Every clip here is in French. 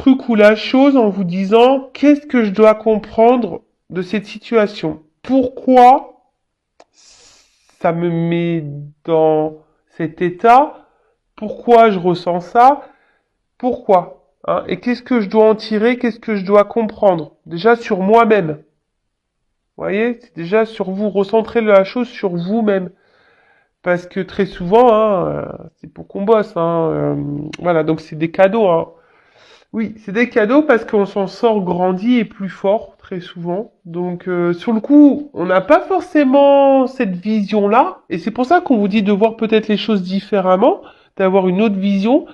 truc ou la chose en vous disant qu'est-ce que je dois comprendre de cette situation? Pourquoi ça me met dans cet état? Pourquoi je ressens ça? Pourquoi? Hein? Et qu'est-ce que je dois en tirer? Qu'est-ce que je dois comprendre? Déjà sur moi-même. Vous voyez? C'est déjà sur vous. Recentrer la chose sur vous-même. Parce que très souvent, hein, c'est pour qu'on bosse. Hein, voilà, donc c'est des cadeaux. Hein. Oui, c'est des cadeaux parce qu'on s'en sort grandi et plus fort, très souvent. Donc, sur le coup, on n'a pas forcément cette vision-là. Et c'est pour ça qu'on vous dit de voir peut-être les choses différemment, d'avoir une autre vision.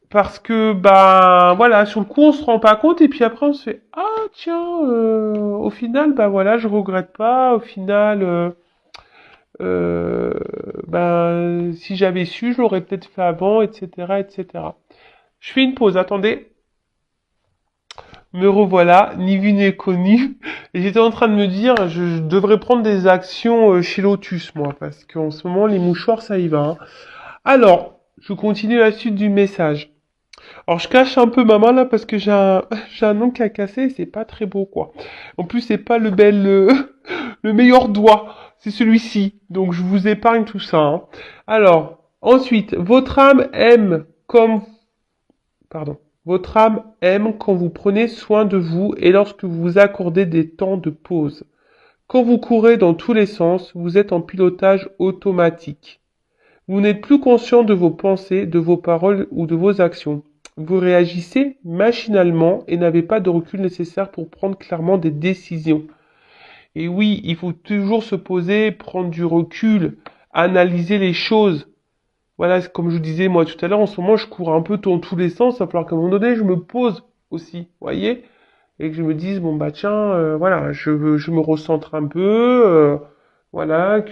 Parce que, bah, voilà, sur le coup, on se rend pas compte. Et puis après, on se fait, ah, tiens, au final, bah voilà, je regrette pas. Au final, euh, ben, si j'avais su, je l'aurais peut-être fait avant, etc., etc. Je fais une pause, attendez. Me revoilà, ni vu ni connu. Et j'étais en train de me dire, je devrais prendre des actions chez Lotus, moi, parce qu'en ce moment, les mouchoirs, ça y va. Hein. Alors, je continue la suite du message. Alors, je cache un peu ma main là parce que j'ai un ongle à casser, c'est pas très beau, quoi. En plus, c'est pas le bel, le meilleur doigt, c'est celui-ci. Donc, je vous épargne tout ça. Hein. Alors, ensuite, votre âme aime comme pardon. Votre âme aime quand vous prenez soin de vous et lorsque vous vous accordez des temps de pause. Quand vous courez dans tous les sens, vous êtes en pilotage automatique. Vous n'êtes plus conscient de vos pensées, de vos paroles ou de vos actions. Vous réagissez machinalement et n'avez pas de recul nécessaire pour prendre clairement des décisions. Et oui, il faut toujours se poser, prendre du recul, analyser les choses. Voilà, comme je vous disais moi tout à l'heure, en ce moment je cours un peu dans tous les sens, il va falloir qu'à un moment donné je me pose aussi, vous voyez, et que je me dise bon bah tiens, voilà, je me recentre un peu, voilà,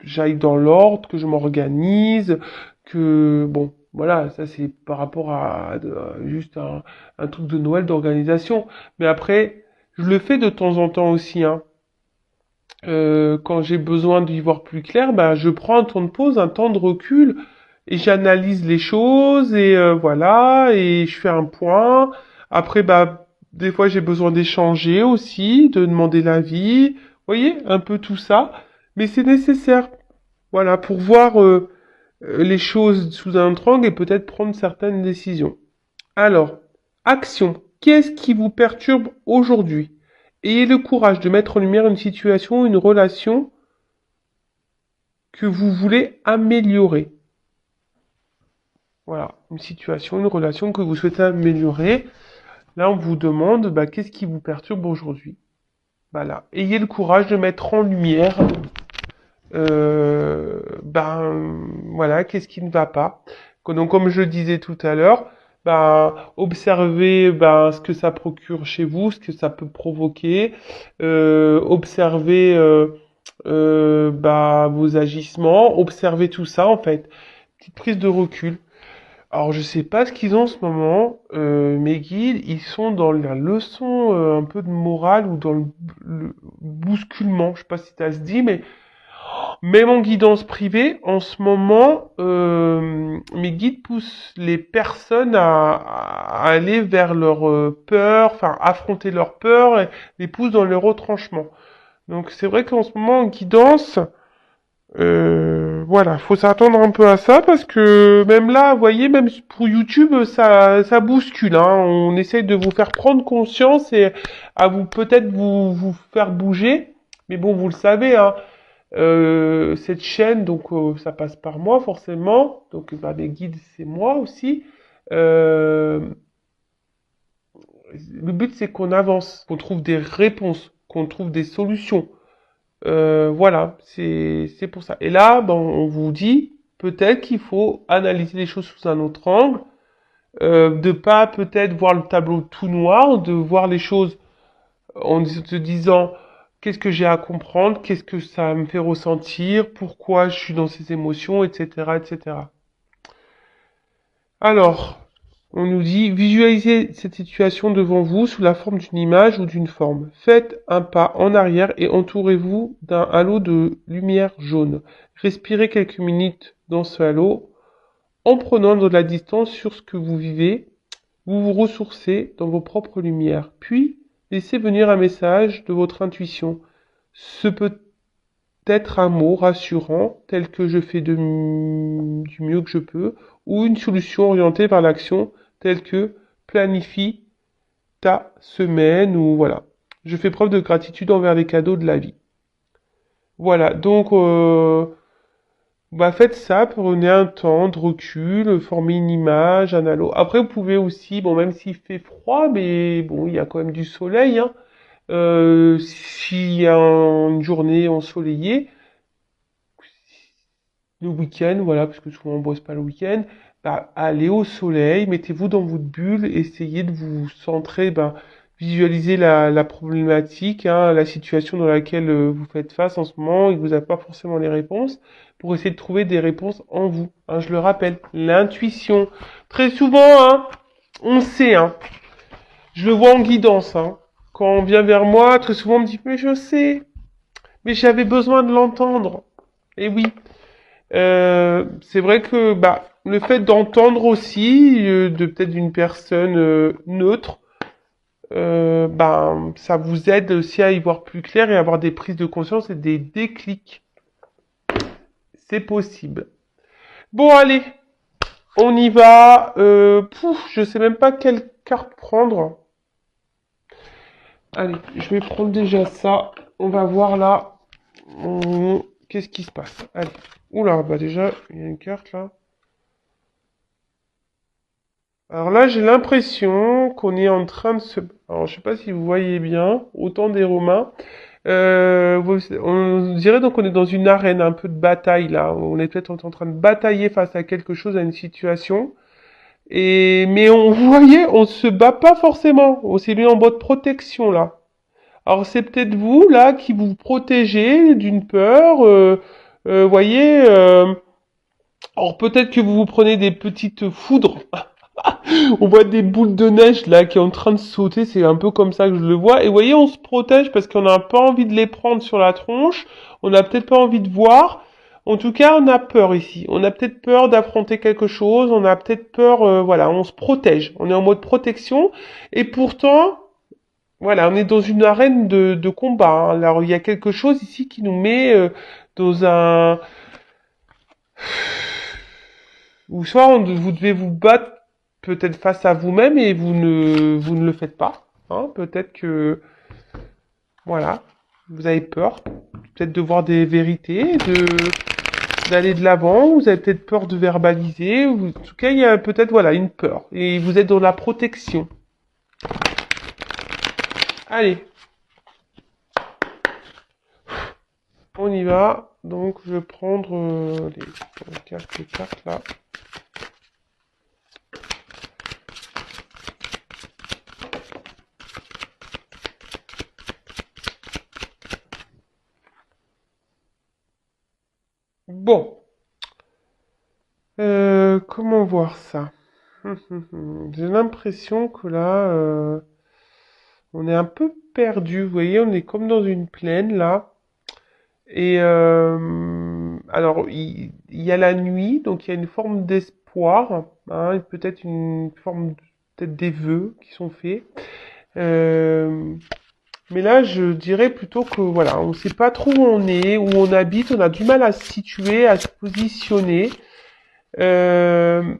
j'aille dans l'ordre, que je m'organise, que bon, voilà, ça c'est par rapport à juste un truc de Noël d'organisation, mais après je le fais de temps en temps aussi, hein. Quand j'ai besoin d'y voir plus clair, bah, je prends un temps de pause, un temps de recul, et j'analyse les choses, et voilà, et je fais un point. Après, bah, des fois, j'ai besoin d'échanger aussi, de demander l'avis. Vous voyez, un peu tout ça. Mais c'est nécessaire, voilà, pour voir les choses sous un autre angle et peut-être prendre certaines décisions. Alors, action. Qu'est-ce qui vous perturbe aujourd'hui? Ayez le courage de mettre en lumière une situation, une relation que vous voulez améliorer. Voilà, une situation, une relation que vous souhaitez améliorer. Là, on vous demande, bah, qu'est-ce qui vous perturbe aujourd'hui? Voilà, ayez le courage de mettre en lumière, voilà, qu'est-ce qui ne va pas. Donc, comme je le disais tout à l'heure, observez ce que ça procure chez vous, ce que ça peut provoquer, observez vos agissements, observez tout ça en fait. Petite prise de recul. Alors je sais pas ce qu'ils ont en ce moment, mes guides, ils sont dans la leçon un peu de morale ou dans le bousculement, je sais pas si ça se dit, mais même en guidance privée, en ce moment, mes guides poussent les personnes à aller vers leur peur, enfin affronter leur peur et les poussent dans leur retranchement. Donc c'est vrai qu'en ce moment, en guidance, voilà, faut s'attendre un peu à ça parce que même là, vous voyez, même pour YouTube, ça bouscule. Hein. On essaye de vous faire prendre conscience et à vous peut-être vous faire bouger. Mais bon, vous le savez, hein, cette chaîne, donc ça passe par moi forcément. Donc mes guides, c'est moi aussi. Euh, le but, c'est qu'on avance, qu'on trouve des réponses, qu'on trouve des solutions. Voilà, c'est pour ça. Et là, on vous dit peut-être qu'il faut analyser les choses sous un autre angle, de pas peut-être voir le tableau tout noir, de voir les choses en se disant qu'est-ce que j'ai à comprendre, qu'est-ce que ça me fait ressentir, pourquoi je suis dans ces émotions, etc., etc. Alors, on nous dit visualisez cette situation devant vous sous la forme d'une image ou d'une forme. Faites un pas en arrière et entourez-vous d'un halo de lumière jaune. Respirez quelques minutes dans ce halo en prenant de la distance sur ce que vous vivez Vous vous ressourcez dans vos propres lumières, puis laissez venir un message de votre intuition. Ce peut être un mot rassurant, tel que je fais du mieux que je peux, ou une solution orientée vers l'action, telle que planifie ta semaine, ou voilà. Je fais preuve de gratitude envers les cadeaux de la vie. Voilà, donc bah faites ça, prenez un temps de recul, formez une image, un halo. Après, vous pouvez aussi, bon, même s'il fait froid, mais bon, il y a quand même du soleil, hein. S'il y a une journée ensoleillée, le week-end, voilà, parce que souvent on bosse pas le week-end, bah, allez au soleil, mettez-vous dans votre bulle, essayez de vous centrer, bah, visualisez la problématique, hein, la situation dans laquelle vous faites face en ce moment et que vous n'avez pas forcément les réponses, pour essayer de trouver des réponses en vous. Hein, je le rappelle, l'intuition. Très souvent, hein, on sait, hein, je le vois en guidance, hein, quand on vient vers moi, très souvent on me dit, mais je sais, mais j'avais besoin de l'entendre. Et oui, c'est vrai que bah le fait d'entendre aussi de peut-être d'une personne neutre, bah ça vous aide aussi à y voir plus clair et à avoir des prises de conscience et des déclics. C'est possible. Bon allez, on y va. Je sais même pas quelle carte prendre. Allez, je vais prendre déjà ça. On va voir là. Qu'est-ce qui se passe? Allez. Oula, bah déjà, il y a une carte là. Alors là, j'ai l'impression qu'on est en train de se... Alors, je sais pas si vous voyez bien, au temps des Romains. On dirait donc qu'on est dans une arène, un peu de bataille là. On est peut-être en train de batailler face à quelque chose, à une situation. Mais vous voyez, on se bat pas forcément. On s'est mis en mode protection là. Alors c'est peut-être vous là qui vous protégez d'une peur. Voyez. Alors peut-être que vous vous prenez des petites foudres. On voit des boules de neige là qui est en train de sauter, c'est un peu comme ça que je le vois. Et vous voyez, on se protège parce qu'on n'a pas envie de les prendre sur la tronche, on n'a peut-être pas envie de voir. En tout cas, on a peur ici. On a peut-être peur d'affronter quelque chose, on a peut-être peur, voilà, on se protège. On est en mode protection. Et pourtant, voilà, on est dans une arène de combat. Hein. Alors, il y a quelque chose ici qui nous met dans un... Ou soit vous devez vous battre peut-être face à vous-même et vous ne le faites pas. Hein. Peut-être que, voilà, vous avez peur, peut-être de voir des vérités, d'aller de l'avant, vous avez peut-être peur de verbaliser, ou, en tout cas, il y a peut-être, voilà, une peur. Et vous êtes dans la protection. Allez, on y va. Donc, je vais prendre les cartes là. Bon, comment voir ça? J'ai l'impression que là, on est un peu perdu. Vous voyez, on est comme dans une plaine là. Et alors, il y a la nuit, donc il y a une forme d'espoir, hein, et peut-être une forme, peut-être des vœux qui sont faits. Euh, mais là, je dirais plutôt que voilà, on ne sait pas trop où on est, où on habite, on a du mal à se situer, à se positionner. Vous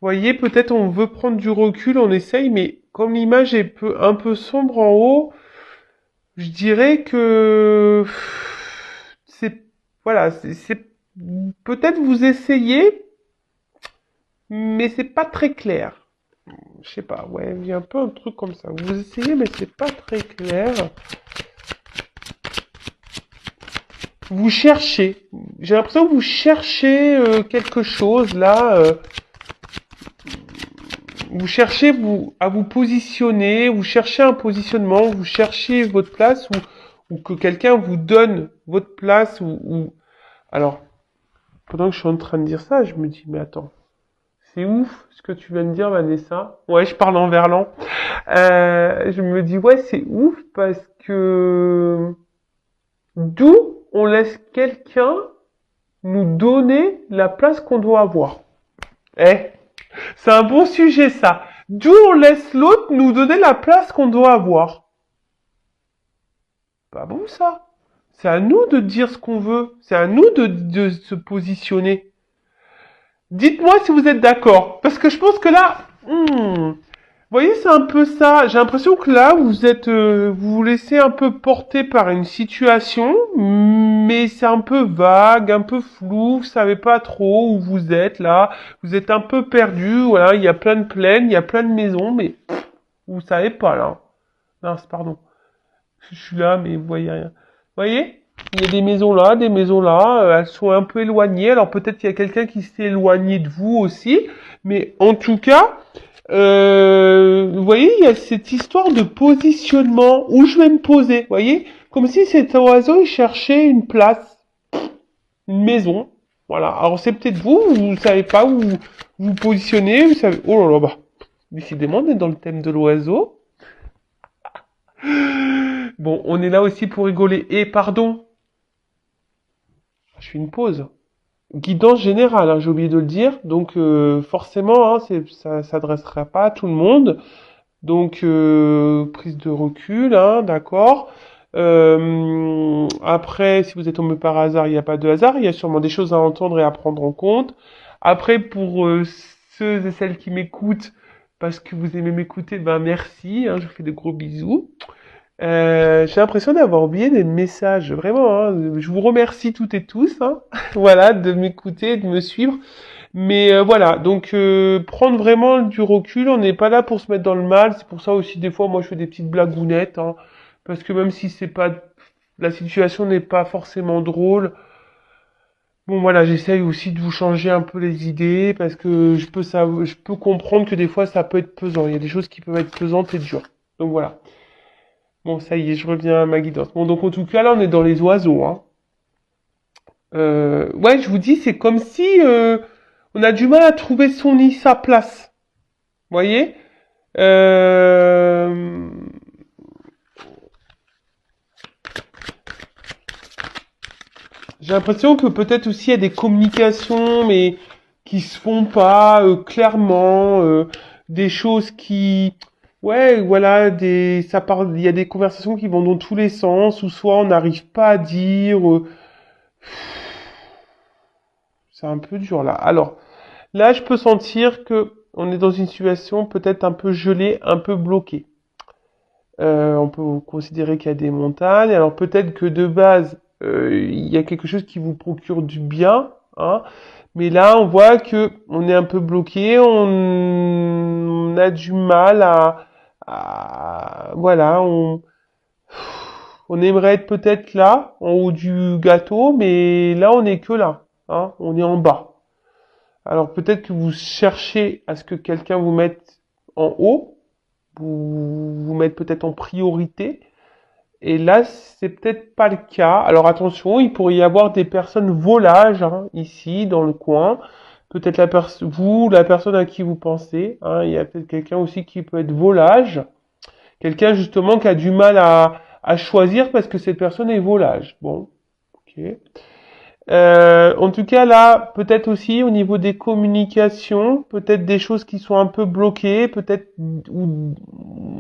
voyez, peut-être on veut prendre du recul, on essaye, mais comme l'image est un peu sombre en haut, je dirais que c'est voilà, peut-être vous essayez, mais c'est pas très clair. Je sais pas, ouais, il y a un peu un truc comme ça. Vous essayez, mais c'est pas très clair. Vous cherchez. J'ai l'impression que vous cherchez quelque chose là. Vous cherchez à vous positionner, vous cherchez un positionnement, vous cherchez votre place ou que quelqu'un vous donne votre place alors pendant que je suis en train de dire ça, je me dis mais attends, c'est ouf ce que tu viens de dire Vanessa. Ouais, je parle en verlan. Je me dis ouais, c'est ouf parce que d'où on laisse quelqu'un nous donner la place qu'on doit avoir. Eh, c'est un bon sujet ça. D'où on laisse l'autre nous donner la place qu'on doit avoir. Pas bon ça. C'est à nous de dire ce qu'on veut. C'est à nous de se positionner. Dites-moi si vous êtes d'accord. Parce que je pense que là, vous voyez, c'est un peu ça. J'ai l'impression que là, vous vous laissez un peu porter par une situation, mais c'est un peu vague, un peu flou. Vous savez pas trop où vous êtes là. Vous êtes un peu perdu. Voilà, il y a plein de plaines, il y a plein de maisons, mais vous savez pas là. Non, pardon. Je suis là, mais vous voyez rien. Vous voyez? Il y a des maisons là, des maisons là, elles sont un peu éloignées. Alors peut-être qu'il y a quelqu'un qui s'est éloigné de vous aussi, mais en tout cas, vous voyez, il y a cette histoire de positionnement où je vais me poser. Vous voyez, comme si cet oiseau il cherchait une place, une maison. Voilà. Alors c'est peut-être vous savez pas où vous positionnez, vous savez. Oh là là, bah. Décidément, on est dans le thème de l'oiseau. Bon, on est là aussi pour rigoler. Et pardon, je fais une pause. Guidance générale, hein, j'ai oublié de le dire. Donc forcément, hein, ça s'adressera pas à tout le monde. Donc prise de recul, hein, d'accord. Après, si vous êtes tombé par hasard, il n'y a pas de hasard. Il y a sûrement des choses à entendre et à prendre en compte. Après, pour ceux et celles qui m'écoutent, parce que vous aimez m'écouter, ben merci. Hein, je vous fais de gros bisous. J'ai l'impression d'avoir oublié des messages, vraiment. Hein. Je vous remercie toutes et tous, hein, voilà, de m'écouter, de me suivre. Mais voilà, donc prendre vraiment du recul. On n'est pas là pour se mettre dans le mal. C'est pour ça aussi des fois, moi, je fais des petites blagounettes, hein, parce que même si c'est pas, la situation n'est pas forcément drôle. Bon voilà, j'essaye aussi de vous changer un peu les idées parce que je peux comprendre que des fois ça peut être pesant. Il y a des choses qui peuvent être pesantes et dures. Donc voilà. Bon, ça y est, je reviens à ma guidance. Bon, donc en tout cas, là, on est dans les oiseaux, hein. Ouais, je vous dis, c'est comme si on a du mal à trouver son nid, sa place. Vous voyez? Euh, j'ai l'impression que peut-être aussi il y a des communications, mais qui se font pas clairement, des choses qui, ouais, voilà, il y a des conversations qui vont dans tous les sens, ou soit on n'arrive pas à dire. C'est un peu dur là. Alors, là, je peux sentir que on est dans une situation peut-être un peu gelée, un peu bloquée. On peut considérer qu'il y a des montagnes. Alors peut-être que de base, il y a quelque chose qui vous procure du bien, hein. Mais là, on voit que on est un peu bloqué, on a du mal voilà, on aimerait être peut-être là, en haut du gâteau, mais là, on n'est que là, hein. On est en bas. Alors peut-être que vous cherchez à ce que quelqu'un vous mette en haut, vous mette peut-être en priorité, et là c'est peut-être pas le cas. Alors attention, il pourrait y avoir des personnes volages, hein, ici dans le coin. Peut-être vous, la personne à qui vous pensez, hein, il y a peut-être quelqu'un aussi qui peut être volage, quelqu'un justement qui a du mal à choisir parce que cette personne est volage. Bon, ok. En tout cas, là, peut-être aussi au niveau des communications, peut-être des choses qui sont un peu bloquées, peut-être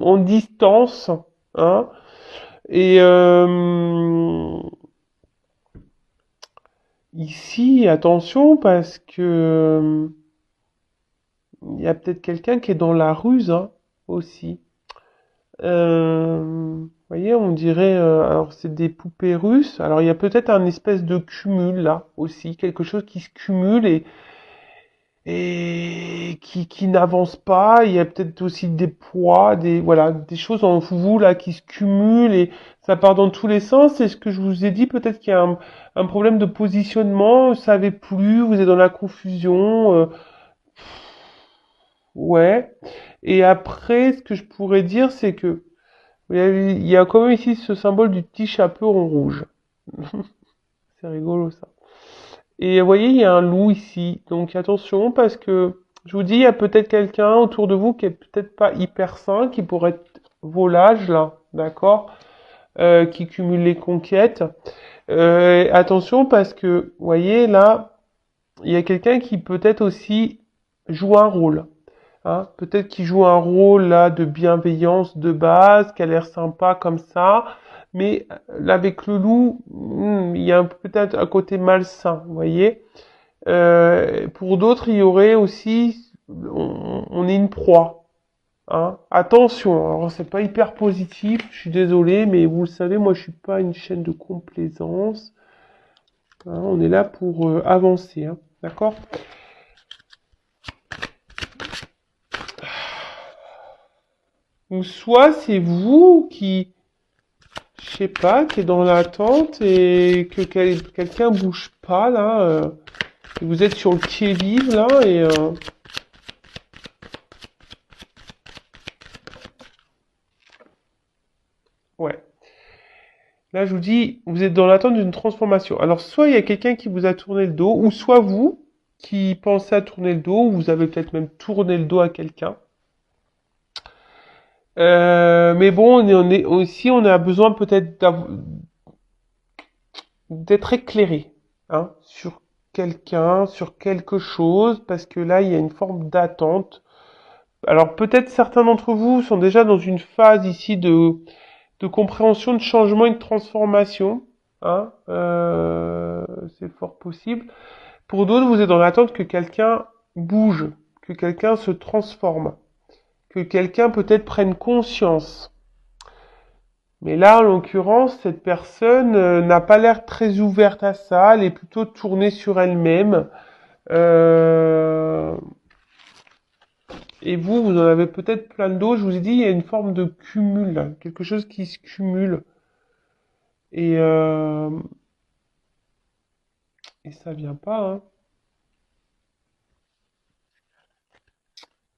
en distance, hein. Et ici, attention parce que il y a peut-être quelqu'un qui est dans la ruse, hein, aussi. Vous voyez, on dirait, alors c'est des poupées russes. Alors il y a peut-être un espèce de cumul là aussi, quelque chose qui se cumule et qui n'avance pas. Il y a peut-être aussi des poids, voilà, des choses en vous là qui se cumulent et ça part dans tous les sens. C'est ce que je vous ai dit. Peut-être qu'il y a un problème de positionnement. Vous savez plus, vous êtes dans la confusion. Ouais. Et après, ce que je pourrais dire, c'est que il y a quand même ici ce symbole du petit chapeau en rouge. C'est rigolo ça. Et vous voyez, il y a un loup ici. Donc attention parce que je vous dis, il y a peut-être quelqu'un autour de vous qui est peut-être pas hyper sain, qui pourrait être volage là, d'accord, qui cumule les conquêtes. Attention parce que, vous voyez là, il y a quelqu'un qui peut-être aussi joue un rôle. Hein. Peut-être qu'il joue un rôle là de bienveillance de base, qui a l'air sympa comme ça, mais là avec le loup, il y a peut-être un côté malsain, vous voyez. Pour d'autres, il y aurait aussi, on est une proie. Hein. Attention, alors c'est pas hyper positif, je suis désolé, mais vous le savez, moi je suis pas une chaîne de complaisance. Hein, on est là pour avancer, hein, d'accord? Ou soit c'est vous qui, je sais pas, qui est dans l'attente et que quelqu'un bouge pas là, et vous êtes sur le qui-vive là et ouais. Là, je vous dis, vous êtes dans l'attente d'une transformation. Alors, soit il y a quelqu'un qui vous a tourné le dos, ou soit vous qui pensez à tourner le dos, ou vous avez peut-être même tourné le dos à quelqu'un. Mais bon, on est aussi, on a besoin peut-être d'être éclairé, hein, sur quelqu'un, sur quelque chose, parce que là, il y a une forme d'attente. Alors, peut-être certains d'entre vous sont déjà dans une phase ici de compréhension, de changement et de transformation. Hein, c'est fort possible. Pour d'autres, vous êtes dans l'attente que quelqu'un bouge, que quelqu'un se transforme, que quelqu'un peut-être prenne conscience. Mais là, en l'occurrence, cette personne n'a pas l'air très ouverte à ça, elle est plutôt tournée sur elle-même. Euh, et vous en avez peut-être plein d'autres. Je vous ai dit, il y a une forme de cumul, là, quelque chose qui se cumule. Et, euh, et ça vient pas, hein.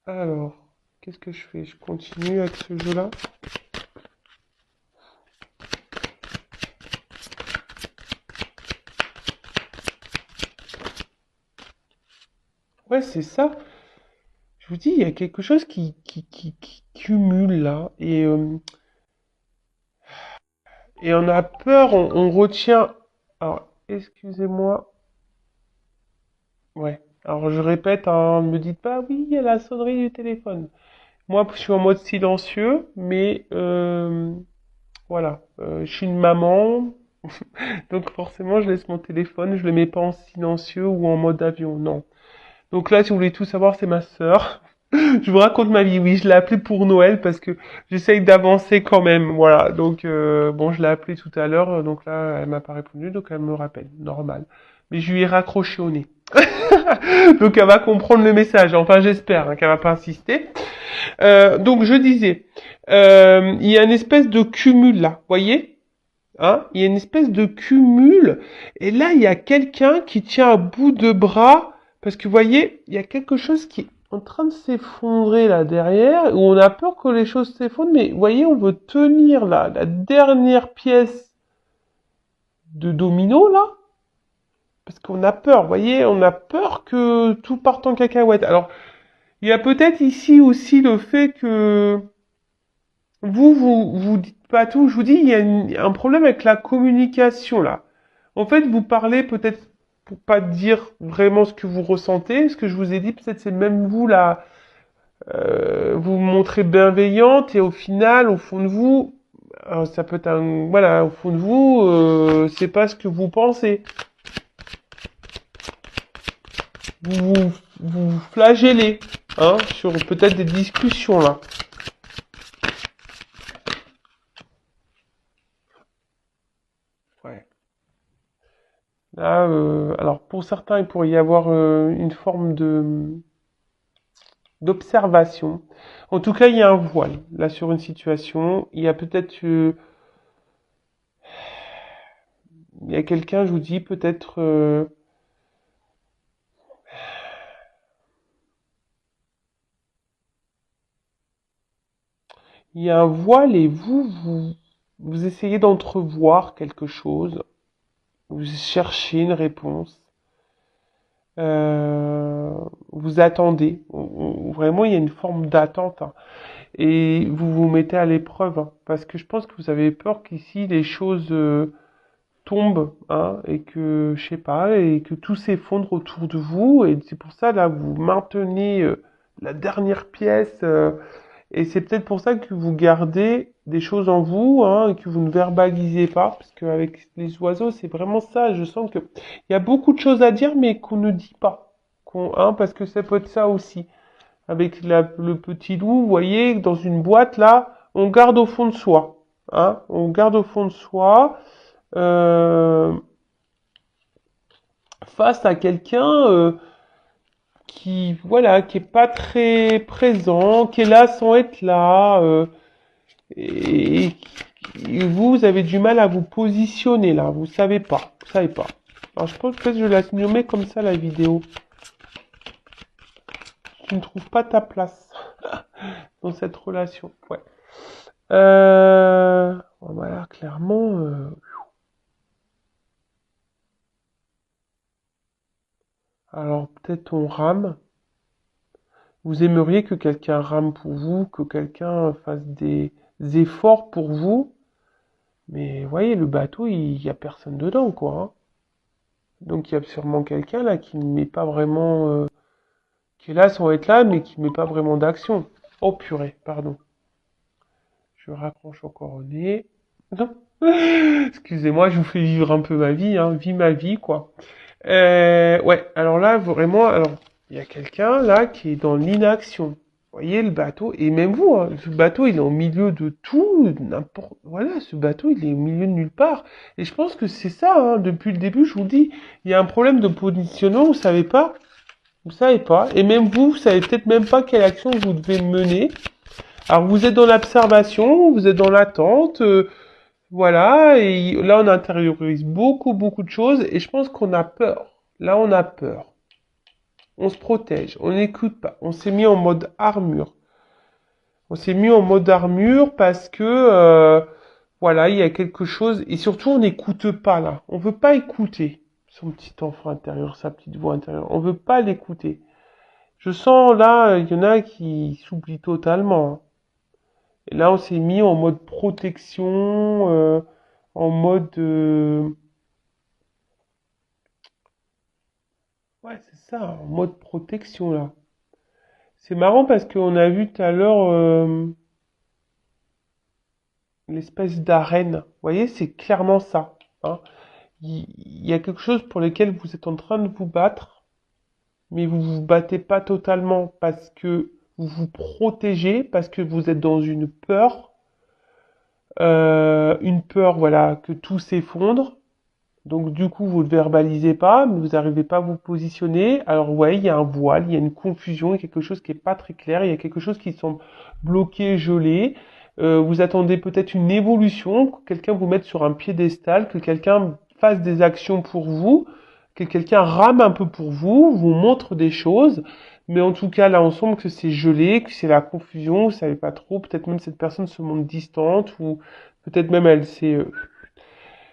Alors, qu'est-ce que je fais? Je continue avec ce jeu-là. Ouais, c'est ça. Je vous dis, il y a quelque chose qui cumule là. Et on a peur, on retient. Alors, excusez-moi. Ouais. Alors, je répète, hein, ne me dites pas, oui, il y a la sonnerie du téléphone. Moi, je suis en mode silencieux, mais voilà. Je suis une maman, donc forcément, je laisse mon téléphone, je le mets pas en silencieux ou en mode avion, non. Donc là, si vous voulez tout savoir, c'est ma sœur. Je vous raconte ma vie. Oui, je l'ai appelée pour Noël parce que j'essaye d'avancer quand même. Voilà. Donc bon, je l'ai appelée tout à l'heure. Donc là, elle m'a pas répondu, donc elle me rappelle. Normal. Mais je lui ai raccroché au nez. Donc elle va comprendre le message. Enfin, j'espère hein, qu'elle va pas insister. Donc je disais, il y a une espèce de cumul là. Voyez? Hein, il y a une espèce de cumul. Et là, il y a quelqu'un qui tient à bout de bras. Parce que vous voyez, il y a quelque chose qui est en train de s'effondrer là derrière. Où on a peur que les choses s'effondrent. Mais vous voyez, on veut tenir là la dernière pièce de domino là. Parce qu'on a peur, vous voyez, on a peur que tout parte en cacahuète. Alors, il y a peut-être ici aussi le fait que vous dites pas tout. Je vous dis, il y a un problème avec la communication là. En fait, vous parlez peut-être pour pas dire vraiment ce que vous ressentez. Ce que je vous ai dit, peut-être c'est même vous là, vous vous montrez bienveillante et au final, au fond de vous, ça peut être un, voilà, au fond de vous, c'est pas ce que vous pensez. Vous flagellez, hein, sur peut-être des discussions là. Ouais. Là, alors pour certains, il pourrait y avoir une forme de d'observation. En tout cas, il y a un voile là sur une situation. Il y a peut-être, il y a quelqu'un, je vous dis, peut-être, il y a un voile et vous essayez d'entrevoir quelque chose. Vous cherchez une réponse. Euh, vous attendez. Vraiment, il y a une forme d'attente. Hein. Et vous vous mettez à l'épreuve. Hein, parce que je pense que vous avez peur qu'ici, les choses tombent. Hein, et que, je sais pas, et que tout s'effondre autour de vous. Et c'est pour ça, là, vous maintenez la dernière pièce. Et c'est peut-être pour ça que vous gardez des choses en vous, hein, et que vous ne verbalisez pas, parce qu'avec les oiseaux, c'est vraiment ça. Je sens que il y a beaucoup de choses à dire, mais qu'on ne dit pas. Parce que ça peut être ça aussi. Avec le petit loup, vous voyez, dans une boîte là, on garde au fond de soi. Hein, on garde au fond de soi. euh, Face à quelqu'un qui, voilà, qui est pas très présent, qui est là sans être là. Et, et vous avez du mal à vous positionner là, vous savez pas, vous savez pas. Alors je pense que peut-être je vais la nommer comme ça la vidéo. Tu ne trouves pas ta place dans cette relation. Ouais. Voilà, clairement. Alors peut-être on rame. Vous aimeriez que quelqu'un rame pour vous, que quelqu'un fasse des efforts pour vous. Mais voyez, le bateau, il y a personne dedans, quoi. Hein. Donc il y a sûrement quelqu'un là qui ne met pas vraiment, qui est là sans être là, mais qui ne met pas vraiment d'action. Oh purée, pardon. Je raccroche encore au nez. Non. Excusez-moi, je vous fais vivre un peu ma vie, hein. Vis ma vie, quoi. Ouais, alors là, vraiment, alors, il y a quelqu'un là qui est dans l'inaction. Vous voyez le bateau, et même vous, hein, ce bateau, il est au milieu de tout, n'importe. Voilà, ce bateau, il est au milieu de nulle part. Et je pense que c'est ça, hein, depuis le début, je vous dis, il y a un problème de positionnement, vous savez pas, vous savez pas, et même vous savez peut-être même pas quelle action vous devez mener. Alors vous êtes dans l'observation, vous êtes dans l'attente, voilà, et là on intériorise beaucoup, beaucoup de choses, et je pense qu'on a peur. Là on a peur. On se protège, on n'écoute pas. On s'est mis en mode armure. On s'est mis en mode armure parce que, voilà, il y a quelque chose, et surtout on n'écoute pas là. On veut pas écouter son petit enfant intérieur, sa petite voix intérieure. On veut pas l'écouter. Je sens là, il y en a qui s'oublient totalement. Hein. Et là, on s'est mis en mode protection, en mode... ouais, c'est ça, en mode protection, là. C'est marrant parce qu'on a vu tout à l'heure l'espèce d'arène. Vous voyez, c'est clairement ça. Hein. Il y a quelque chose pour lequel vous êtes en train de vous battre, mais vous vous battez pas totalement parce que vous vous protégez, parce que vous êtes dans une peur, voilà, que tout s'effondre. Donc du coup, vous ne verbalisez pas, mais vous n'arrivez pas à vous positionner. Alors ouais, il y a un voile, il y a une confusion, il y a quelque chose qui est pas très clair, il y a quelque chose qui semble bloqué, gelé. Vous attendez peut-être une évolution, que quelqu'un vous mette sur un piédestal, que quelqu'un fasse des actions pour vous, que quelqu'un rame un peu pour vous, vous montre des choses. Mais en tout cas, là, on semble que c'est gelé, que c'est la confusion, vous savez pas trop. Peut-être même cette personne se montre distante, ou peut-être même elle s'est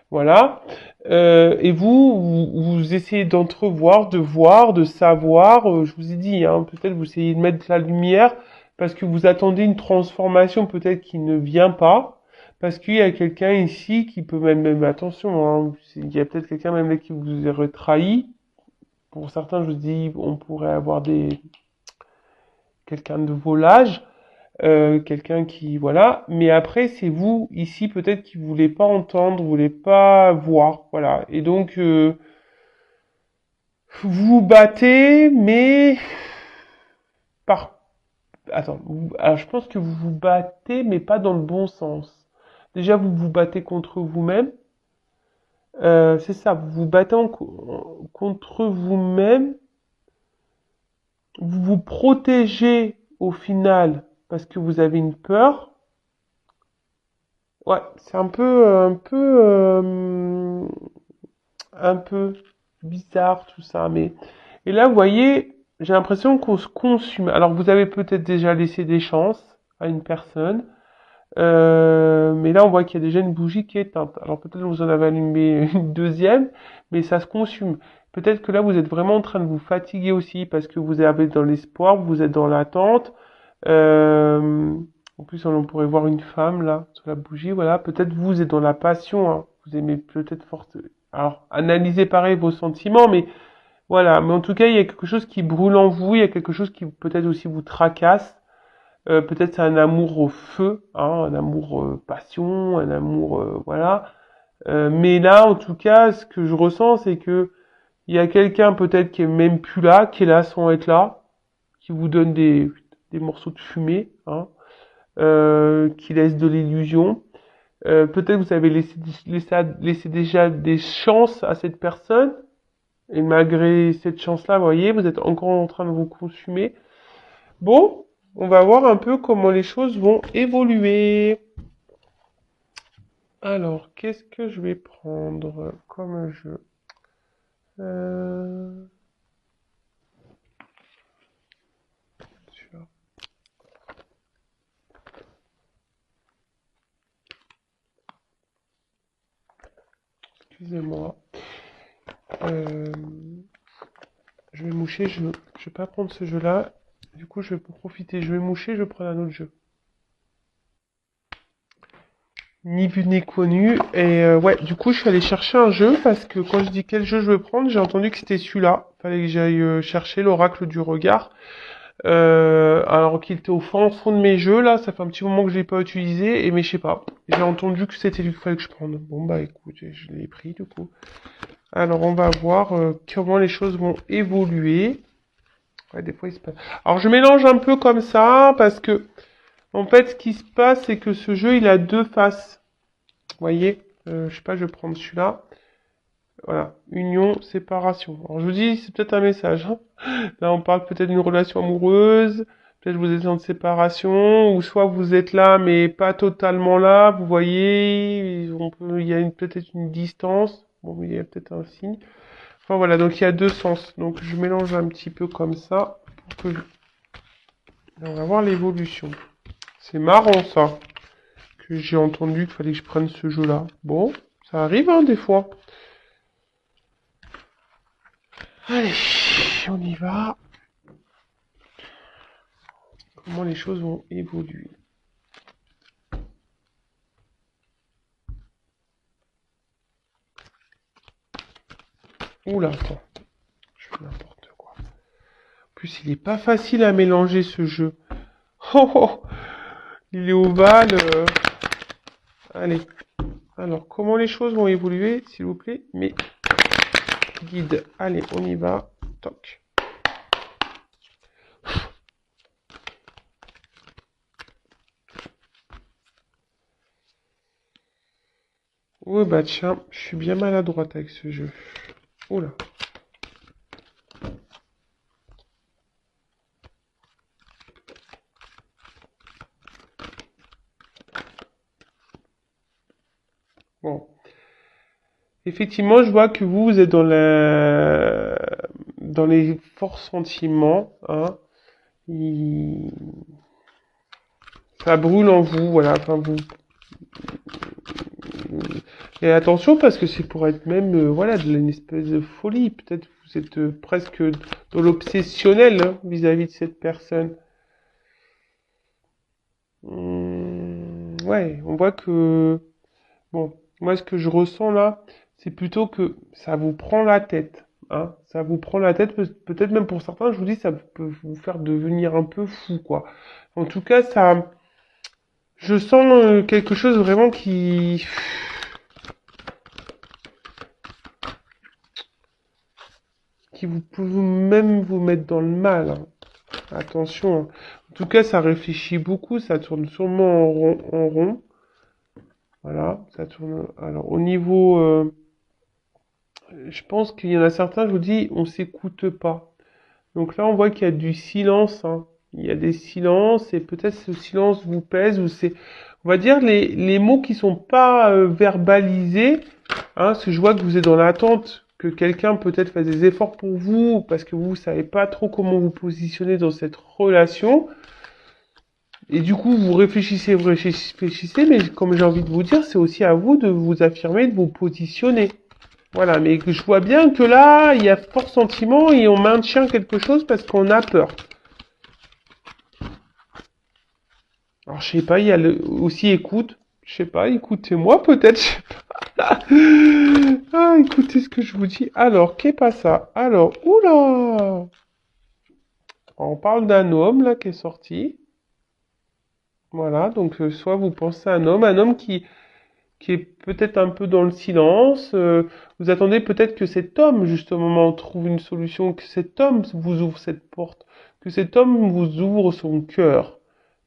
voilà. Et vous essayez d'entrevoir, de voir, de savoir. Je vous ai dit, hein, peut-être vous essayez de mettre de la lumière parce que vous attendez une transformation peut-être qui ne vient pas. Parce qu'il y a quelqu'un ici qui peut même attention, hein, il y a peut-être quelqu'un même là qui vous aurait trahi. Pour certains, je vous dis, on pourrait avoir quelqu'un de volage. Quelqu'un qui voilà, mais après c'est vous ici peut-être qui voulez pas entendre, vous voulez pas voir, voilà, et donc vous vous battez, mais par attends, alors je pense que vous vous battez, mais pas dans le bon sens. Déjà vous vous battez contre vous-même, c'est ça, vous vous battez contre vous-même, vous vous protégez au final parce que vous avez une peur. Ouais, c'est un peu bizarre tout ça, mais et là, vous voyez, j'ai l'impression qu'on se consume. Alors, vous avez peut-être déjà laissé des chances à une personne, mais là, on voit qu'il y a déjà une bougie qui est éteinte. Alors, peut-être que vous en avez allumé une deuxième, mais ça se consume. Peut-être que là, vous êtes vraiment en train de vous fatiguer aussi parce que vous avez dans l'espoir, vous êtes dans l'attente. Euh, En plus, on pourrait voir une femme là sur la bougie. Voilà, peut-être vous êtes dans la passion. Hein. Vous aimez peut-être forte. Alors, analysez pareil vos sentiments, mais Voilà, mais en tout cas, il y a quelque chose qui brûle en vous, il y a quelque chose qui peut-être aussi vous tracasse. Peut-être c'est un amour au feu, hein, un amour passion, un amour voilà. Mais là, en tout cas, ce que je ressens, c'est que il y a quelqu'un peut-être qui est même plus là, qui est là sans être là, qui vous donne des morceaux de fumée, hein, qui laisse de l'illusion. Peut-être vous avez laissé déjà des chances à cette personne, et malgré cette chance-là, vous voyez, vous êtes encore en train de vous consumer. Bon, on va voir un peu comment les choses vont évoluer. Alors, qu'est-ce que je vais prendre comme jeu? Euh... celui-là. Excusez-moi. Euh, je vais moucher, je vais pas prendre ce jeu-là. Du coup, je vais profiter. Je vais moucher, je vais prendre un autre jeu. Ni vu ni connu. Et ouais, du coup, je suis allé chercher un jeu parce que quand je dis quel jeu je veux prendre, j'ai entendu que c'était celui-là. Fallait que j'aille chercher l'oracle du regard. Alors qu'il était au fond de mes jeux, là, ça fait un petit moment que je l'ai pas utilisé, et mais je sais pas. J'ai entendu que c'était lui qu'il fallait que je prenne. Bon bah écoute, je l'ai pris du coup. Alors on va voir comment les choses vont évoluer. Ouais, des fois il se passe. Alors je mélange un peu comme ça parce que en fait ce qui se passe c'est que ce jeu il a deux faces. Vous voyez, je sais pas, je vais prendre celui-là. Voilà, union, séparation. Alors je vous dis, c'est peut-être un message, hein. Là on parle peut-être d'une relation amoureuse, peut-être vous êtes en séparation, ou soit vous êtes là mais pas totalement là, vous voyez, il y a peut-être une distance, bon il y a peut-être un signe. Enfin voilà, donc il y a deux sens. Donc je mélange un petit peu comme ça pour que on va voir l'évolution. C'est marrant ça, que j'ai entendu qu'il fallait que je prenne ce jeu-là. Bon, ça arrive hein, des fois. Allez, on y va. Comment les choses vont évoluer. Oula, attends, je fais n'importe quoi. En plus, il est pas facile à mélanger ce jeu. Oh, oh, il est ovale. Allez. Alors, comment les choses vont évoluer, s'il vous plaît? Mais guide. Allez, on y va. Toc. Ouais, bah tiens, je suis bien maladroite avec ce jeu. Oula. Bon. Effectivement, je vois que vous êtes dans les forts sentiments, hein. Il- Ça brûle en vous, voilà. Enfin, vous. Et attention parce que c'est pour être même, voilà, de une espèce de folie. Peut-être vous êtes presque dans l'obsessionnel hein, vis-à-vis de cette personne. Ouais, on voit que, bon, moi ce que je ressens là, c'est plutôt que ça vous prend la tête. Hein, ça vous prend la tête, peut-être même pour certains, je vous dis, ça peut vous faire devenir un peu fou, quoi. En tout cas, ça, je sens quelque chose vraiment qui vous peut même vous mettre dans le mal. Hein. Attention. Hein. En tout cas, ça réfléchit beaucoup, ça tourne sûrement en rond. Voilà, ça tourne. Alors, au niveau, je pense qu'il y en a certains, je vous dis, on s'écoute pas. Donc là, on voit qu'il y a du silence. Hein. Il y a des silences et peut-être ce silence vous pèse ou c'est, on va dire les mots qui sont pas verbalisés. Hein, parce que je vois que vous êtes dans l'attente que quelqu'un peut-être fasse des efforts pour vous parce que vous savez pas trop comment vous positionner dans cette relation. Et du coup, vous réfléchissez, mais comme j'ai envie de vous dire, c'est aussi à vous de vous affirmer, de vous positionner. Voilà, mais je vois bien que là, il y a fort sentiment et on maintient quelque chose parce qu'on a peur. Alors, je sais pas, il y a aussi écoute. Je sais pas, écoutez-moi peut-être. Ah, écoutez ce que je vous dis. Alors, qu'est pas ça? Alors, oula! On parle d'un homme là qui est sorti. Voilà, donc soit vous pensez à un homme qui est peut-être un peu dans le silence. Vous attendez peut-être que cet homme, justement, trouve une solution, que cet homme vous ouvre cette porte, que cet homme vous ouvre son cœur.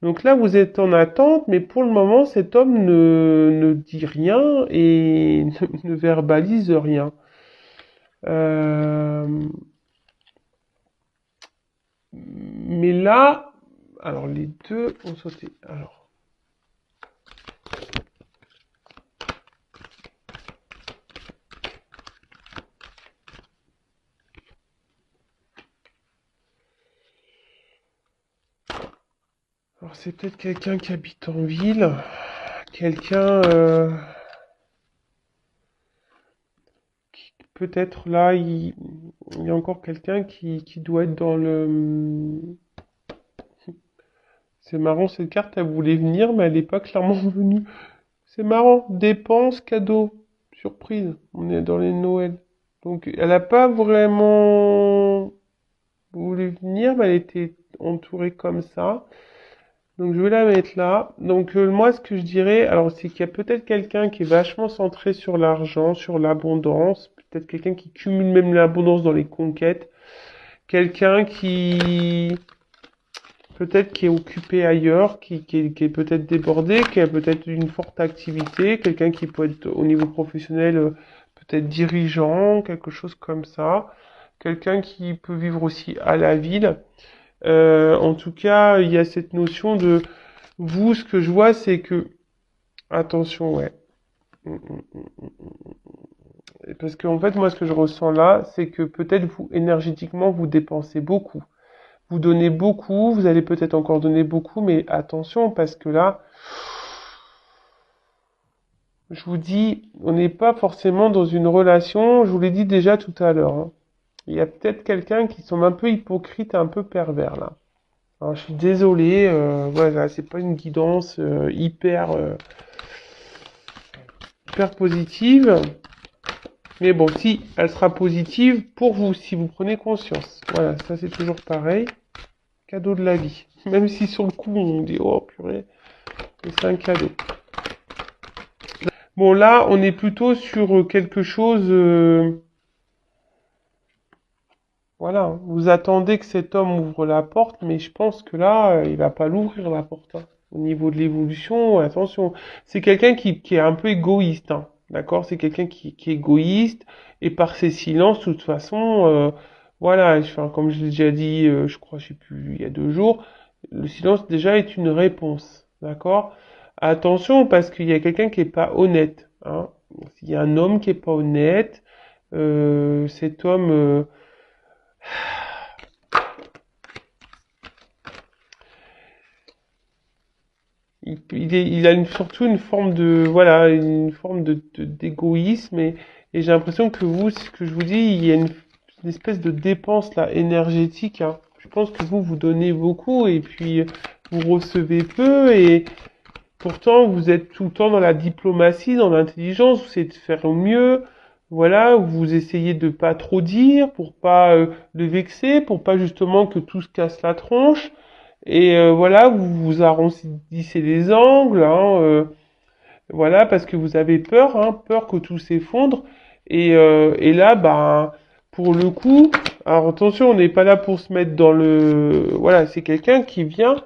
Donc là, vous êtes en attente, mais pour le moment, cet homme ne dit rien et ne verbalise rien. Euh, mais là, alors les deux ont sauté. Alors c'est peut-être quelqu'un qui habite en ville, quelqu'un peut-être là, il y a encore quelqu'un qui doit être dans le... C'est marrant, cette carte, elle voulait venir, mais elle n'est pas clairement venue. C'est marrant, dépenses, cadeaux, surprise, on est dans les Noëls. Donc elle n'a pas vraiment voulu venir, mais elle était entourée comme ça. Donc je vais la mettre là. Donc moi ce que je dirais, alors c'est qu'il y a peut-être quelqu'un qui est vachement centré sur l'argent, sur l'abondance, peut-être quelqu'un qui cumule même l'abondance dans les conquêtes, quelqu'un qui peut-être qui est occupé ailleurs, qui est peut-être débordé, qui a peut-être une forte activité, quelqu'un qui peut être au niveau professionnel peut-être dirigeant, quelque chose comme ça, quelqu'un qui peut vivre aussi à la ville. En tout cas, il y a cette notion de vous, ce que je vois, c'est que attention, ouais. Parce qu'en fait, moi, ce que je ressens là, c'est que peut-être vous, énergétiquement, vous dépensez beaucoup. Vous donnez beaucoup, vous allez peut-être encore donner beaucoup, mais attention, parce que là, je vous dis, on n'est pas forcément dans une relation, je vous l'ai dit déjà tout à l'heure, hein. Il y a peut-être quelqu'un qui semble un peu hypocrite, un peu pervers là. Alors, je suis désolé, voilà, c'est pas une guidance hyper positive. Mais bon, si, elle sera positive pour vous, si vous prenez conscience. Voilà, ça c'est toujours pareil. Cadeau de la vie. Même si sur le coup, on dit, oh purée, mais c'est un cadeau. Bon, là, on est plutôt sur quelque chose... voilà, vous attendez que cet homme ouvre la porte, mais je pense que là, il va pas l'ouvrir la porte, hein. Au niveau de l'évolution, attention. C'est quelqu'un qui est un peu égoïste, hein. D'accord? C'est quelqu'un qui est égoïste, et par ses silences, de toute façon, voilà, enfin, comme je l'ai déjà dit, je crois, je sais plus, il y a 2 jours, le silence déjà est une réponse. D'accord? Attention, parce qu'il y a quelqu'un qui est pas honnête, hein. S'il y a un homme qui est pas honnête, cet homme, il a surtout une forme de, voilà, une forme d'égoïsme et j'ai l'impression que vous, ce que je vous dis, il y a une espèce de dépense là énergétique, hein. Je pense que vous donnez beaucoup et puis vous recevez peu et pourtant vous êtes tout le temps dans la diplomatie, dans l'intelligence, vous essayez de faire au mieux. Voilà, vous essayez de pas trop dire pour pas le vexer, pour pas justement que tout se casse la tronche. Et voilà, vous arrondissez les angles, hein, voilà, parce que vous avez peur, hein, peur que tout s'effondre. Et là, bah, pour le coup, alors attention, on n'est pas là pour se mettre dans le... Voilà, c'est quelqu'un qui vient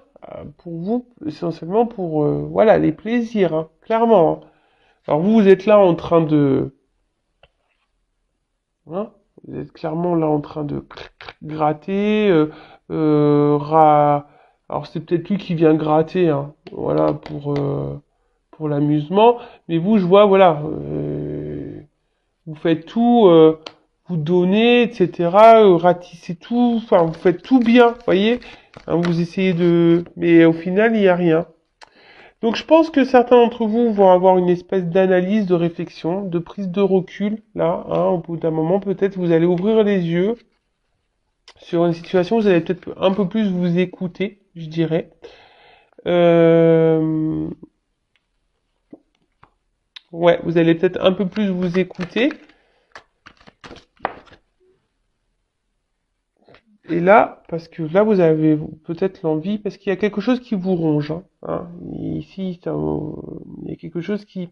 pour vous, essentiellement pour, voilà, les plaisirs, hein, clairement, hein. Alors vous, vous êtes là en train de... Hein, vous êtes clairement là en train de gratter, euh, ra- alors c'est peut-être lui qui vient gratter, hein, voilà, pour l'amusement. Mais vous, je vois, voilà, vous faites tout, vous donnez, etc. Ratissez tout, enfin, vous faites tout bien, voyez. Hein, vous essayez de... Mais au final, il n'y a rien. Donc je pense que certains d'entre vous vont avoir une espèce d'analyse, de réflexion, de prise de recul, là, hein, au bout d'un moment, peut-être vous allez ouvrir les yeux sur une situation, vous allez peut-être un peu plus vous écouter, je dirais. Euh, Ouais, vous allez peut-être un peu plus vous écouter. Et là, parce que là, vous avez peut-être l'envie, parce qu'il y a quelque chose qui vous ronge. Hein. Ici, il y a quelque chose qui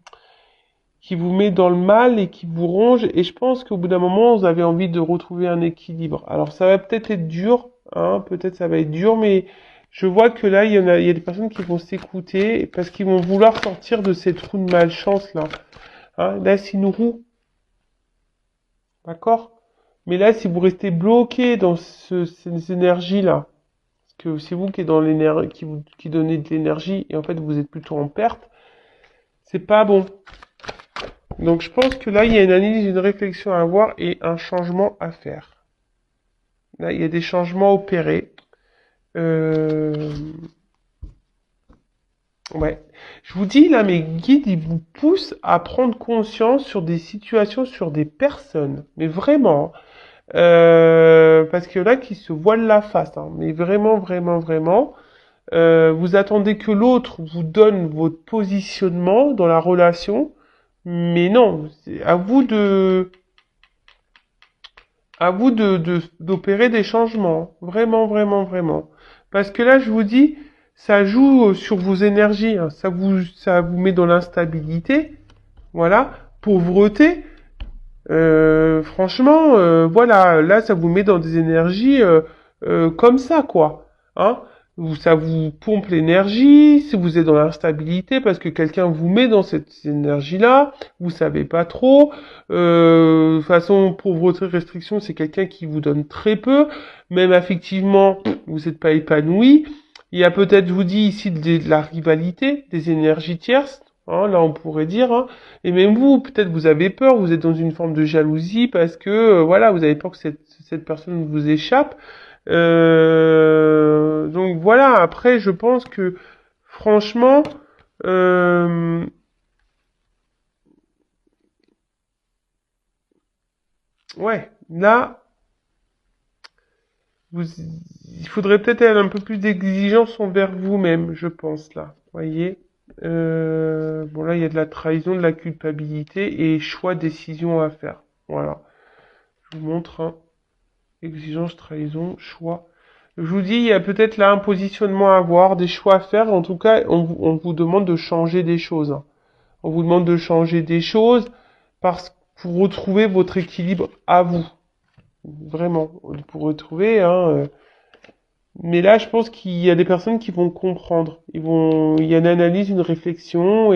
vous met dans le mal et qui vous ronge. Et je pense qu'au bout d'un moment, vous avez envie de retrouver un équilibre. Alors, ça va peut-être être dur, hein, peut-être ça va être dur, mais je vois que là, il y a des personnes qui vont s'écouter parce qu'ils vont vouloir sortir de ces trous de malchance là. Hein, là, c'est une roue, d'accord? Mais là, si vous restez bloqué dans ces énergies-là, parce que c'est vous qui êtes dans l'énergie, qui donnez de l'énergie, et en fait, vous êtes plutôt en perte, c'est pas bon. Donc, je pense que là, il y a une analyse, une réflexion à avoir et un changement à faire. Là, il y a des changements opérés. Euh... Ouais. Je vous dis, là, mes guides, ils vous poussent à prendre conscience sur des situations, sur des personnes. Mais vraiment, parce que là, qui se voilent la face, hein. Mais vraiment, vraiment, vraiment. Vous attendez que l'autre vous donne votre positionnement dans la relation, mais non, c'est à vous d'opérer des changements, vraiment, vraiment, vraiment. Parce que là, je vous dis, ça joue sur vos énergies, hein. Ça vous met dans l'instabilité, voilà, pauvreté. Franchement, voilà, là, ça vous met dans des énergies comme ça, quoi. Hein? Ça vous pompe l'énergie, si vous êtes dans l'instabilité, parce que quelqu'un vous met dans cette énergie-là, vous savez pas trop. De toute façon, pauvreté, restriction, c'est quelqu'un qui vous donne très peu. Même affectivement, vous n'êtes pas épanoui. Il y a peut-être, je vous dis ici, de la rivalité, des énergies tierces. Hein, là, on pourrait dire. Hein. Et même vous, peut-être vous avez peur, vous êtes dans une forme de jalousie parce que voilà, vous avez peur que cette personne vous échappe. Donc voilà, après je pense que franchement, euh, ouais, là, vous, il faudrait peut-être avoir un peu plus d'exigence envers vous-même, je pense là. Voyez. Bon là, il y a de la trahison, de la culpabilité et choix, décision à faire. Voilà. Je vous montre. Hein. Exigence, trahison, choix. Je vous dis, il y a peut-être là un positionnement à avoir, des choix à faire. En tout cas, on vous demande de changer des choses. Hein. On vous demande de changer des choses parce pour retrouver votre équilibre à vous. Vraiment, pour retrouver. Hein, mais là, je pense qu'il y a des personnes qui vont comprendre. Il y a une analyse, une réflexion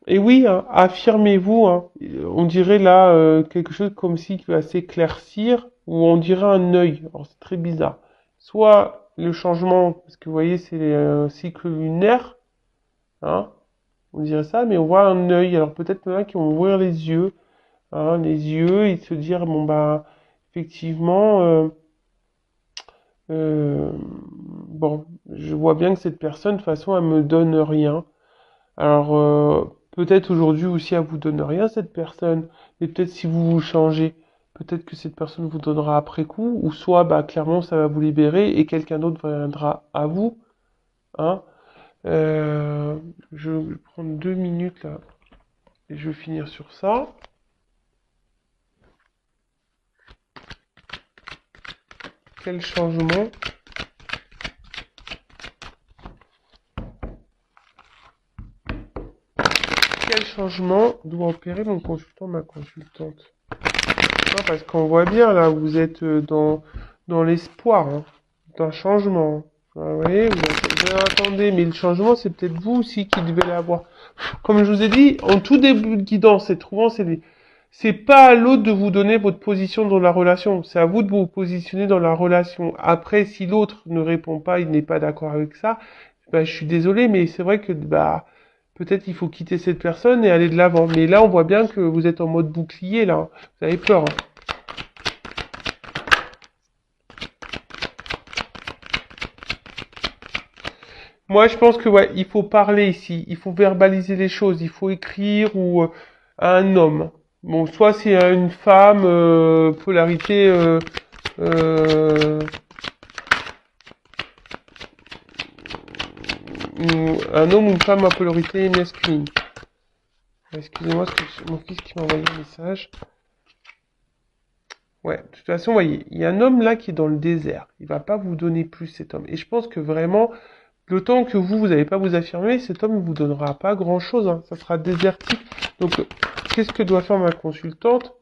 et oui, hein, affirmez-vous. Hein. On dirait là quelque chose comme si qui va s'éclaircir, ou on dirait un œil. Alors c'est très bizarre. Soit le changement, parce que vous voyez, c'est un cycle lunaire, hein, on dirait ça, mais on voit un œil. Alors peut-être qu'il y en a qui vont ouvrir les yeux, et se dire bon bah effectivement, bon, je vois bien que cette personne, de toute façon, elle me donne rien. Alors, peut-être aujourd'hui aussi elle vous donne rien cette personne, mais peut-être si vous vous changez, peut-être que cette personne vous donnera après coup, ou soit bah clairement ça va vous libérer et quelqu'un d'autre viendra à vous, hein. Euh, je vais prendre 2 minutes là et je vais finir sur ça. Quel changement? Quel changement doit opérer mon consultant, ma consultante? Non, parce qu'on voit bien là, vous êtes dans l'espoir hein, d'un changement. Ah, vous voyez, vous attendez, mais le changement, c'est peut-être vous aussi qui devez l'avoir. Comme je vous ai dit, en tout début de guidance, c'est pas à l'autre de vous donner votre position dans la relation. C'est à vous de vous positionner dans la relation. Après, si l'autre ne répond pas, il n'est pas d'accord avec ça, bah, je suis désolé, mais c'est vrai que bah peut-être il faut quitter cette personne et aller de l'avant. Mais là, on voit bien que vous êtes en mode bouclier là. Vous avez peur. Hein. Moi, je pense que ouais, il faut parler ici, il faut verbaliser les choses, il faut écrire ou à un homme. Bon, soit c'est à une femme, polarité, euh, ou un homme ou une femme à polarité masculine. Excusez-moi, c'est mon fils qui m'a envoyé un message. Ouais, de toute façon, voyez, il y a un homme là qui est dans le désert. Il va pas vous donner plus, cet homme. Et je pense que vraiment, le temps que vous n'allez pas vous affirmer, cet homme ne vous donnera pas grand-chose, hein. Ça sera désertique. Donc, qu'est-ce que doit faire ma consultante?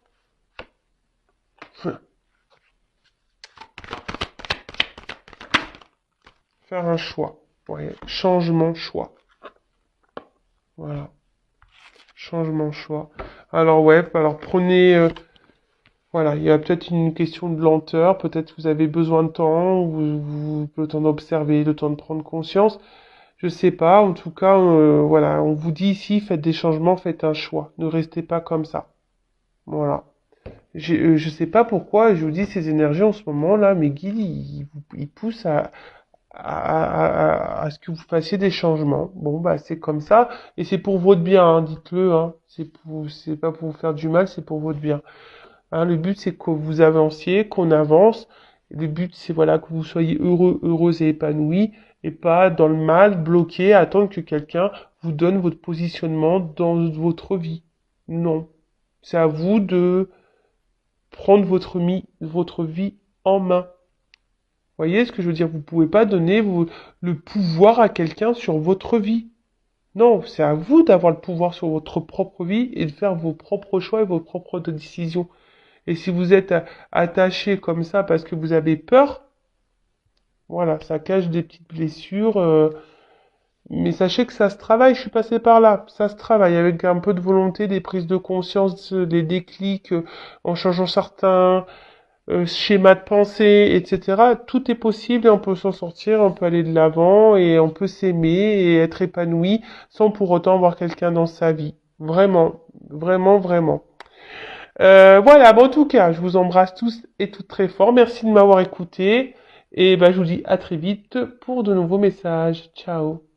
Faire un choix. Ouais, changement, choix. Voilà, changement, choix. Alors, ouais, alors prenez... voilà, il y a peut-être une question de lenteur, peut-être vous avez besoin de temps, le temps d'observer, le temps de prendre conscience. Je sais pas, en tout cas, voilà, on vous dit ici, faites des changements, faites un choix. Ne restez pas comme ça. Voilà. Je sais pas pourquoi, je vous dis ces énergies en ce moment-là, mes guides, ils poussent à ce que vous fassiez des changements. Bon, bah, c'est comme ça, et c'est pour votre bien, hein, dites-le, hein. C'est pas pour vous faire du mal, c'est pour votre bien. Hein, le but, c'est que vous avanciez, qu'on avance. Le but, c'est voilà, que vous soyez heureux, heureuse et épanoui, et pas dans le mal, bloqué, à attendre que quelqu'un vous donne votre positionnement dans votre vie. Non. C'est à vous de prendre votre vie en main. Vous voyez ce que je veux dire? Vous pouvez pas donner le pouvoir à quelqu'un sur votre vie. Non, c'est à vous d'avoir le pouvoir sur votre propre vie et de faire vos propres choix et vos propres décisions. Et si vous êtes attaché comme ça parce que vous avez peur, voilà, ça cache des petites blessures. Mais sachez que ça se travaille, je suis passé par là. Ça se travaille avec un peu de volonté, des prises de conscience, des déclics, en changeant certains schémas de pensée, etc. Tout est possible et on peut s'en sortir, on peut aller de l'avant et on peut s'aimer et être épanoui sans pour autant avoir quelqu'un dans sa vie. Vraiment, vraiment, vraiment. Voilà, bon, en tout cas, je vous embrasse tous et toutes très fort. Merci de m'avoir écouté. Et ben, je vous dis à très vite pour de nouveaux messages. Ciao.